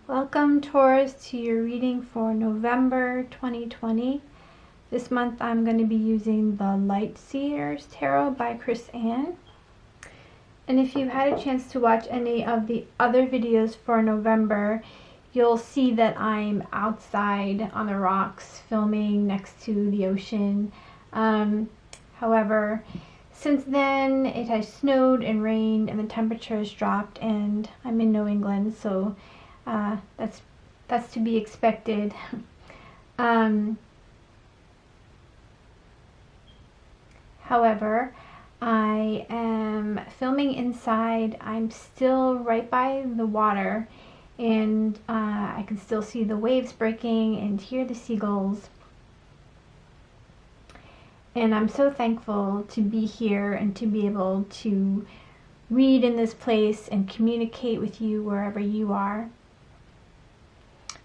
Welcome, Taurus, to your reading for November 2020. This month I'm going to be using the Light Seers Tarot by Chris Ann. And if you've had a chance to watch any of the other videos for November, you'll see that I'm outside on the rocks filming next to the ocean. However, since then it has snowed and rained and the temperature has dropped, and I'm in New England, so that's to be expected. However, I am filming inside. I'm still right by the water, and I can still see the waves breaking and hear the seagulls. And I'm so thankful to be here and to be able to read in this place and communicate with you wherever you are.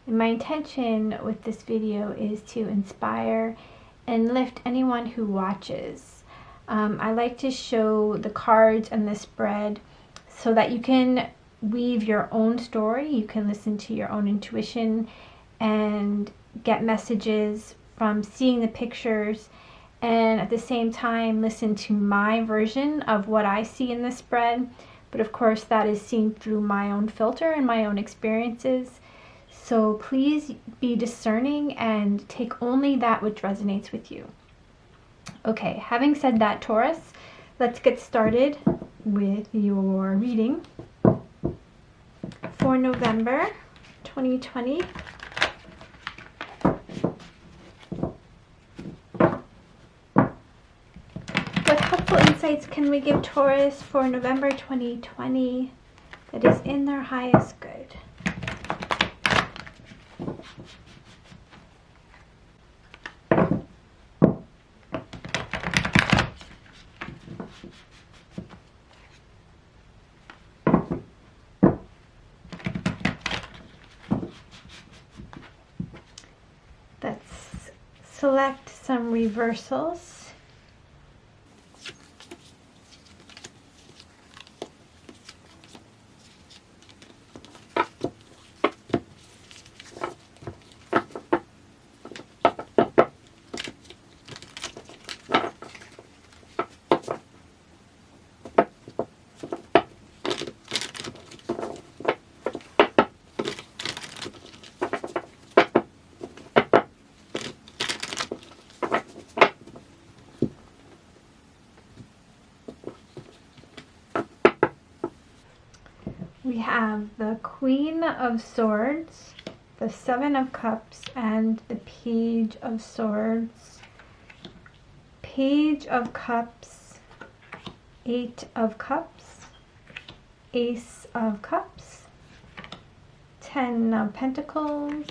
And my intention with this video is to inspire and lift anyone who watches. I like to show the cards and the spread so that you can weave your own story. You can listen to your own intuition and get messages from seeing the pictures, and at the same time listen to my version of what I see in the spread. But of course that is seen through my own filter and my own experiences. So please be discerning and take only that which resonates with you. Okay, having said that, Taurus, let's get started with your reading for November 2020. What helpful insights can we give Taurus for November 2020 that is in their highest good? Let's select some reversals. We have the Queen of Swords, the Seven of Cups, and the Page of Swords. Page of Cups, Eight of Cups, Ace of Cups, Ten of Pentacles,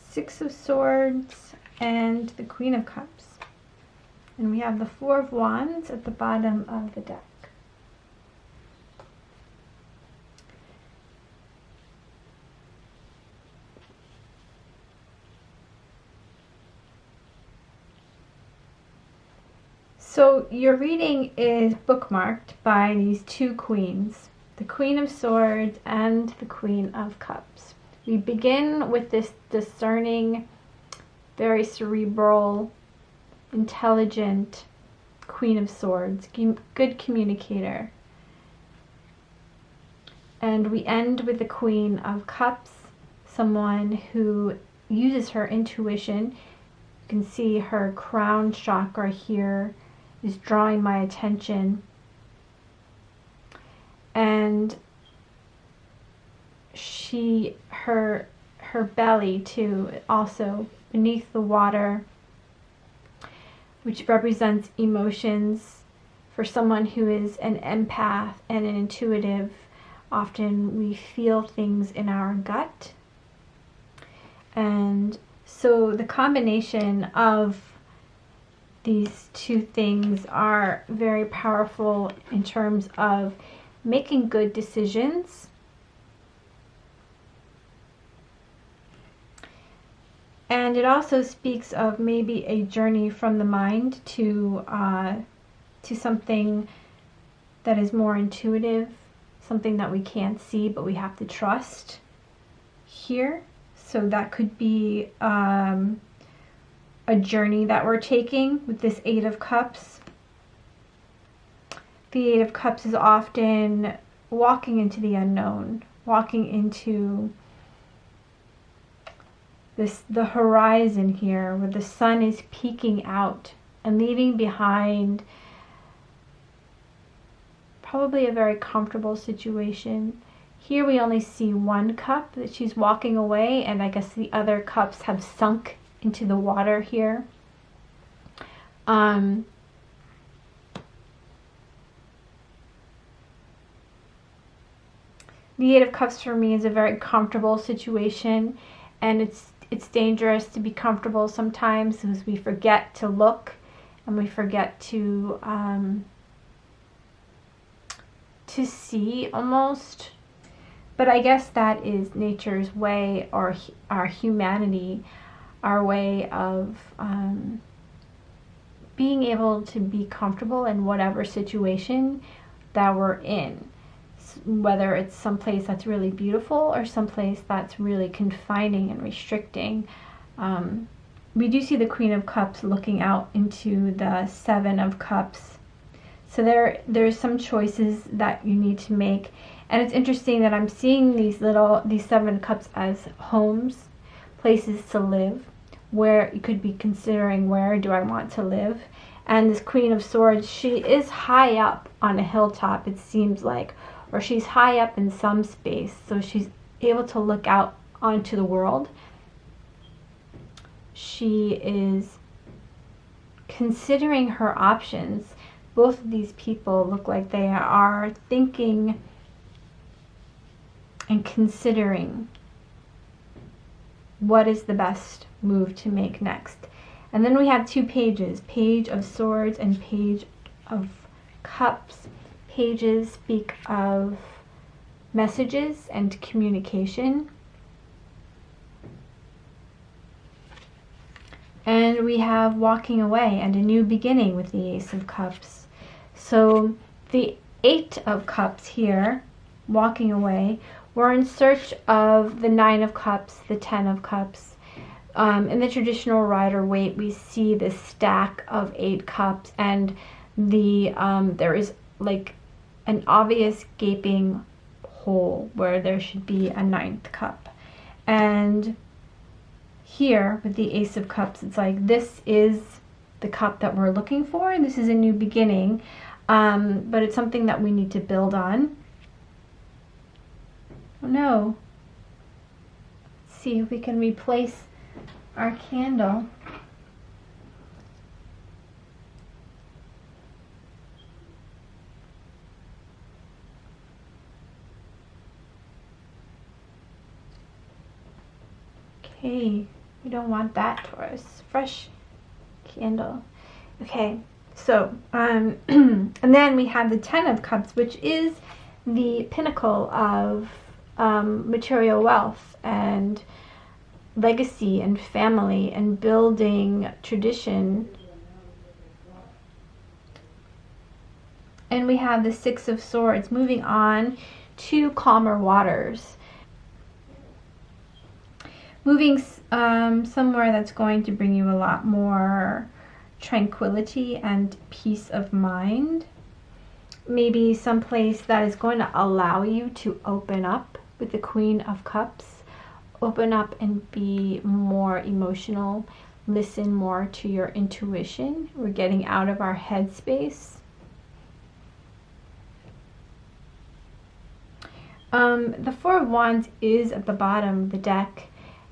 Six of Swords, and the Queen of Cups. And we have the Four of Wands at the bottom of the deck. So your reading is bookmarked by these two queens, the Queen of Swords and the Queen of Cups. We begin with this discerning, very cerebral, intelligent Queen of Swords, good communicator. And we end with the Queen of Cups, someone who uses her intuition. You can see her crown chakra here is drawing my attention, and her belly too, also beneath the water, which represents emotions. For someone who is an empath and an intuitive, often we feel things in our gut. And so the combination of these two things are very powerful in terms of making good decisions and it also speaks of maybe a journey from the mind to something that is more intuitive, something that we can't see but we have to trust. here. So that could be a journey that we're taking with this Eight of Cups. The Eight of Cups is often walking into the unknown, walking into the horizon here where the sun is peeking out and leaving behind probably a very comfortable situation. Here we only see one cup that she's walking away, and I guess the other cups have sunk into the water here. The Eight of Cups for me is a very comfortable situation, and it's dangerous to be comfortable sometimes because we forget to look and we forget to see almost. But I guess that is nature's way, or our humanity, our way of being able to be comfortable in whatever situation that we're in. Whether it's someplace that's really beautiful or someplace that's really confining and restricting. We do see the Queen of Cups looking out into the Seven of Cups. So there's some choices that you need to make. And it's interesting that I'm seeing these Seven Cups as homes, places to live, where you could be considering, where do I want to live? And this Queen of Swords, she is high up on a hilltop, it seems like, or she's high up in some space, so she's able to look out onto the world. She is considering her options. Both of these people look like they are thinking and considering what is the best move to make next. And then we have two pages, Page of Swords and Page of Cups. Pages speak of messages and communication. And we have walking away and a new beginning with the Ace of Cups. So the Eight of Cups here, walking away, we're in search of the Nine of Cups, the Ten of Cups. In the traditional Rider-Waite, we see this stack of 8 cups, and there is like an obvious gaping hole where there should be a 9th cup. And here with the Ace of Cups, it's like this is the cup that we're looking for. This is a new beginning, but it's something that we need to build on. Oh no. Let's see if we can replace our candle. Okay, we don't want that, Taurus. Fresh candle. Okay, so and then we have the Ten of Cups, which is the pinnacle of material wealth and legacy and family and building tradition. And we have the Six of Swords, moving on to calmer waters, moving somewhere that's going to bring you a lot more tranquility and peace of mind. Maybe someplace that is going to allow you to open up with the Queen of Cups. Open up and be more emotional. Listen more to your intuition. We're getting out of our head space. The Four of Wands is at the bottom of the deck,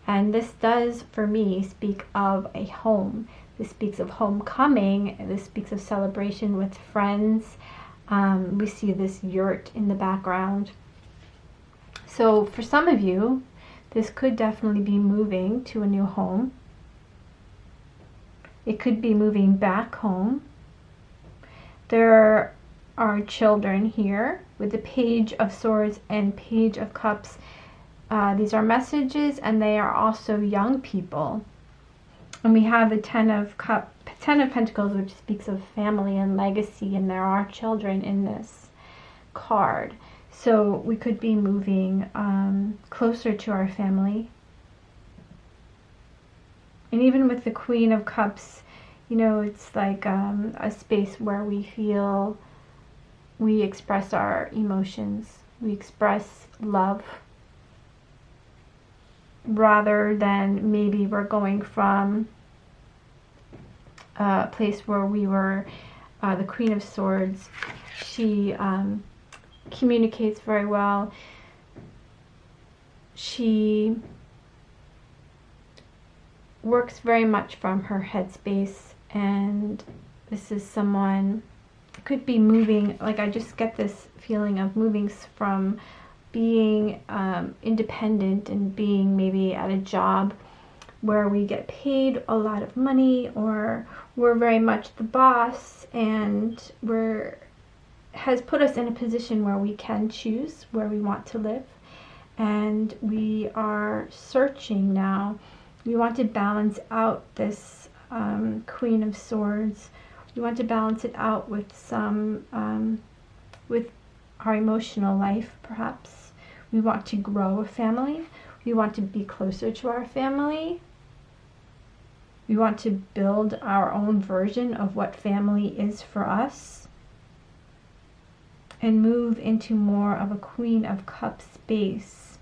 and this does, for me, speak of a home. This speaks of homecoming. This speaks of celebration with friends. We see this yurt in the background. So for some of you, this could definitely be moving to a new home. It could be moving back home. There are children here with the Page of Swords and Page of Cups. These are messages, and they are also young people. And we have the Ten of Pentacles, which speaks of family and legacy, and there are children in this card. So we could be moving closer to our family. And even with the Queen of Cups, you know, it's like a space where we feel we express our emotions. We express love rather than maybe we're going from a place where we were the Queen of Swords. She communicates very well. She works very much from her headspace, and this is someone, could be moving, like I just get this feeling of moving from being independent and being maybe at a job where we get paid a lot of money, or we're very much the boss, and has put us in a position where we can choose where we want to live, and we are searching now. We want to balance out this Queen of Swords. We want to balance it out with some, with our emotional life, perhaps. We want to grow a family. We want to be closer to our family. We want to build our own version of what family is for us, and move into more of a Queen of Cups space.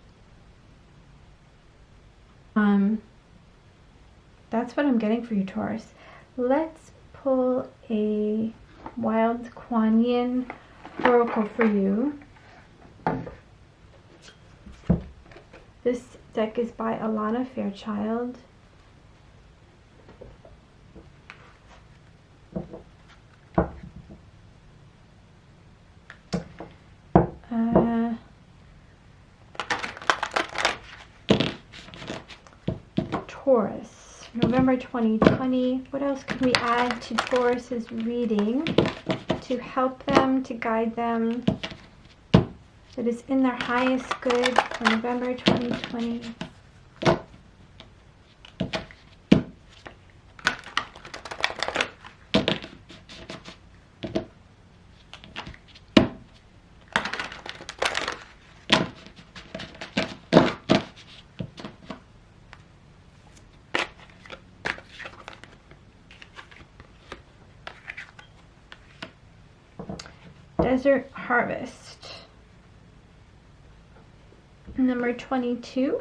That's what I'm getting for you, Taurus. Let's pull a Wild Kuan Yin oracle for you. This deck is by Alana Fairchild. Taurus, November 2020. What else can we add to Taurus's reading to help them, to guide them, that is in their highest good for November 2020? Desert Harvest, number 22,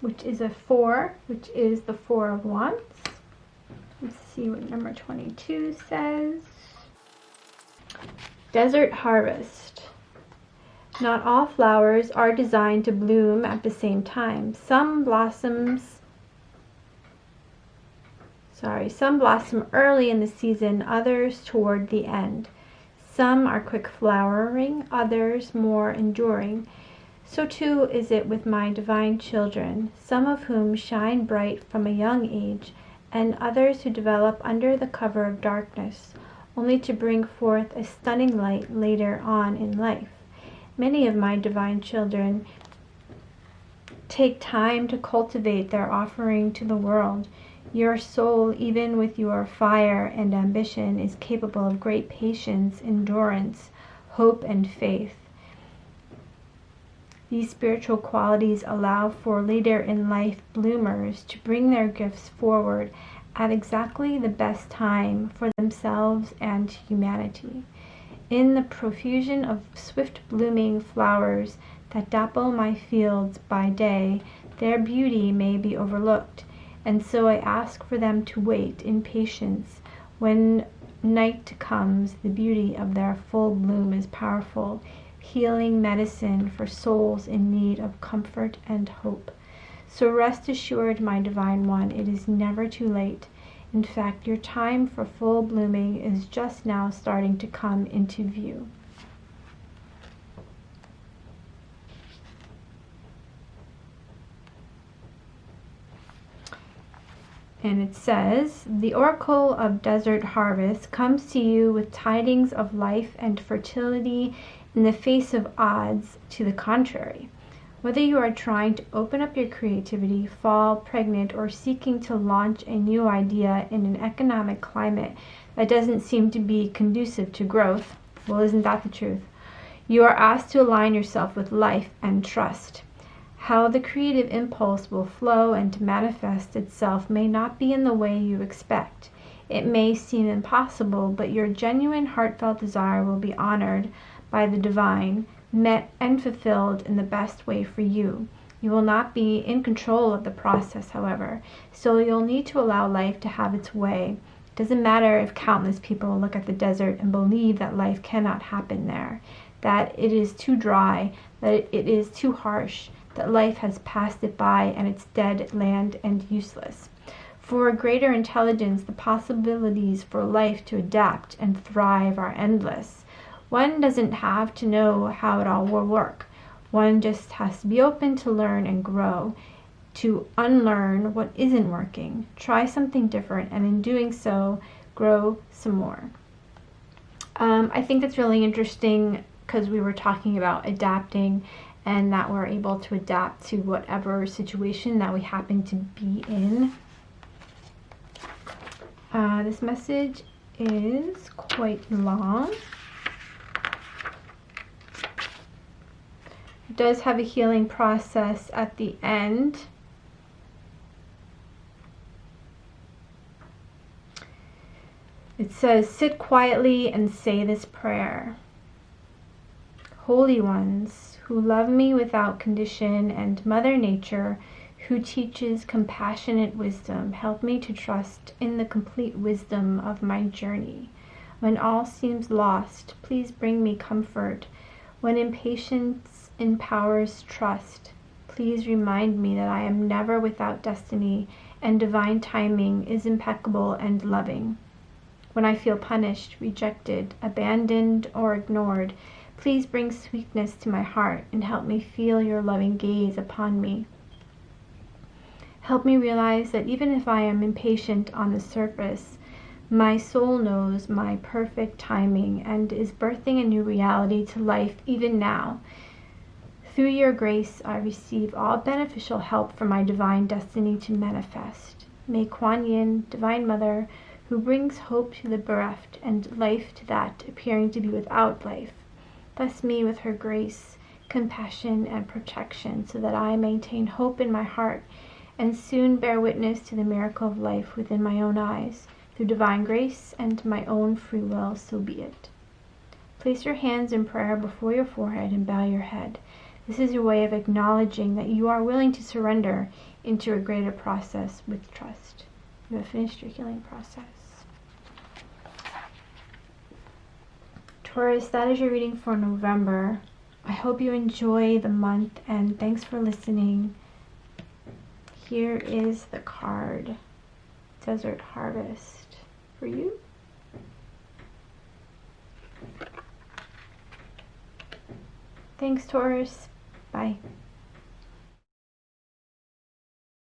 which is a 4, which is the 4 of Wands. Let's see what number 22 says. Desert Harvest. Not all flowers are designed to bloom at the same time. Some blossom early in the season, others toward the end. Some are quick flowering, others more enduring. So too is it with my divine children, some of whom shine bright from a young age, and others who develop under the cover of darkness, only to bring forth a stunning light later on in life. Many of my divine children take time to cultivate their offering to the world. Your soul, even with your fire and ambition, is capable of great patience, endurance, hope, and faith. These spiritual qualities allow for later in life bloomers to bring their gifts forward at exactly the best time for themselves and humanity. In the profusion of swift blooming flowers that dapple my fields by day, their beauty may be overlooked, and so I ask for them to wait in patience. When night comes, the beauty of their full bloom is powerful, healing medicine for souls in need of comfort and hope. So rest assured, my divine one, it is never too late. In fact, your time for full blooming is just now starting to come into view. And it says, the Oracle of Desert Harvest comes to you with tidings of life and fertility in the face of odds to the contrary. Whether you are trying to open up your creativity, fall pregnant, or seeking to launch a new idea in an economic climate that doesn't seem to be conducive to growth, well, isn't that the truth? You are asked to align yourself with life and trust. How the creative impulse will flow and to manifest itself may not be in the way you expect. It may seem impossible, but your genuine heartfelt desire will be honored by the divine, met and fulfilled in the best way for you. You will not be in control of the process, however, so you'll need to allow life to have its way. It doesn't matter if countless people look at the desert and believe that life cannot happen there, that it is too dry, that it is too harsh, that life has passed it by and it's dead land and useless. For a greater intelligence, the possibilities for life to adapt and thrive are endless. One doesn't have to know how it all will work. One just has to be open to learn and grow, to unlearn what isn't working, try something different, and in doing so, grow some more. I think that's really interesting because we were talking about adapting and that we're able to adapt to whatever situation that we happen to be in. This message is quite long. It does have a healing process at the end. It says, sit quietly and say this prayer. Holy ones, who love me without condition, and Mother Nature, who teaches compassionate wisdom, help me to trust in the complete wisdom of my journey. When all seems lost, please bring me comfort. When impatience empowers trust, please remind me that I am never without destiny, and divine timing is impeccable and loving. When I feel punished, rejected, abandoned, or ignored, please bring sweetness to my heart and help me feel your loving gaze upon me. Help me realize that even if I am impatient on the surface, my soul knows my perfect timing and is birthing a new reality to life even now. Through your grace, I receive all beneficial help for my divine destiny to manifest. May Kuan Yin, Divine Mother, who brings hope to the bereft and life to that appearing to be without life, bless me with her grace, compassion, and protection so that I maintain hope in my heart and soon bear witness to the miracle of life within my own eyes. Through divine grace and my own free will, so be it. Place your hands in prayer before your forehead and bow your head. This is your way of acknowledging that you are willing to surrender into a greater process with trust. You have finished your healing process. Taurus, that is your reading for November. I hope you enjoy the month and thanks for listening. Here is the card, Desert Harvest, for you. Thanks, Taurus. Bye.